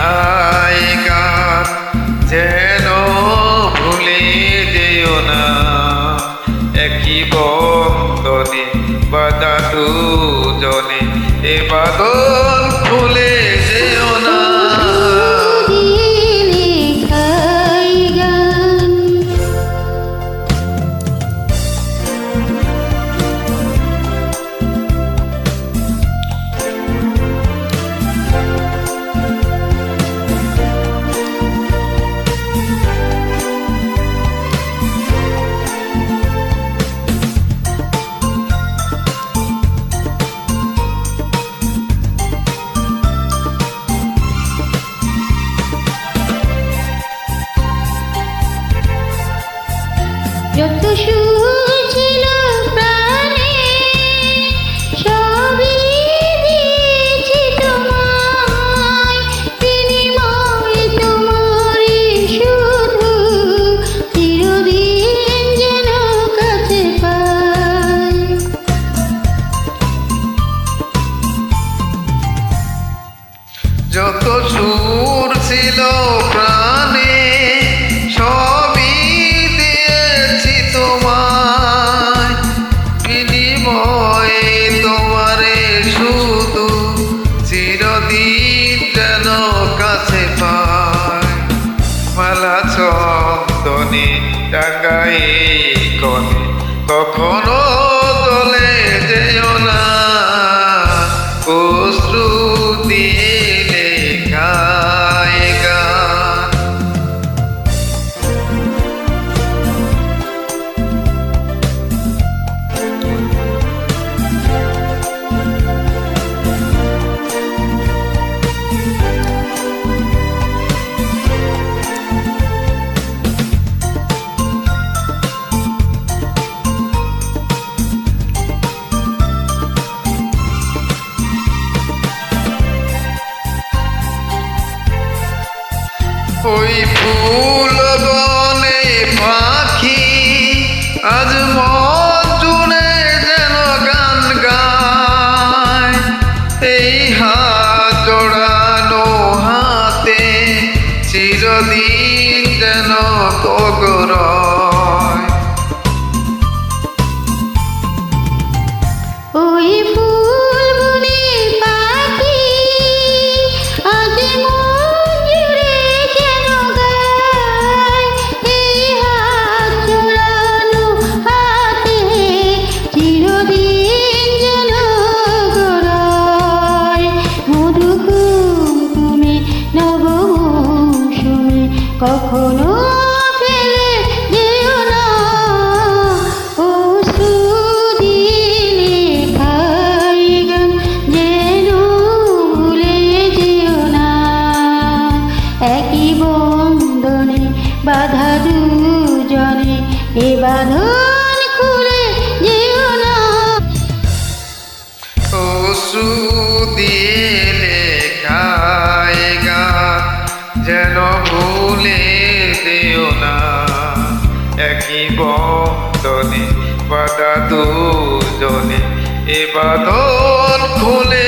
লেখায় গান যেন ভুলে যেও না, একই বন্ধনে বাঁধা দুজনে এ বাঁধন খুলে যেও না। যত সুর ছিল প্রাণে সবই দিয়েছি তোমায়, বিনিময়ে তোমারই শুধু চিরদিন যেন কাছে পাই। যত সুর ছিল প্রাণে সবই দিয়েছি তোমায়, বিনিময়ে তোমারে শুধু চিরদিন যেন কাছে পাই। মালা চন্দনে টাঙ্গাই কনে কখনো দলে যেও না, অশ্রু দিয়ে লেখায় গান। ওই ফুল বনে পাখি আজ মন জুড়ে যেন গান গায়, এই হাত জোড়ানো হাতে চিরদিন যেন তগরয়। ওই ফুল বনে পাখি আজ মন জুড়ে যেন গায়, এই হাত জোড়ানো হাতে চিরদিন যেন গড়ায়। মধু কুমকুমে নব মৌসুমে কখনো ফেলে যেও না, অশ্রু দিয়ে লেখায় গান যেন ভুলে যেও না, একই বন্ধনে বাঁধা দুজনে এ বাঁধন খুলে যেও না। অশ্রু দিয়ে লেখায় গান যেন ভুলে যেও না, একই বন্ধনে বাঁধা দুজনে এ বাঁধন খুলে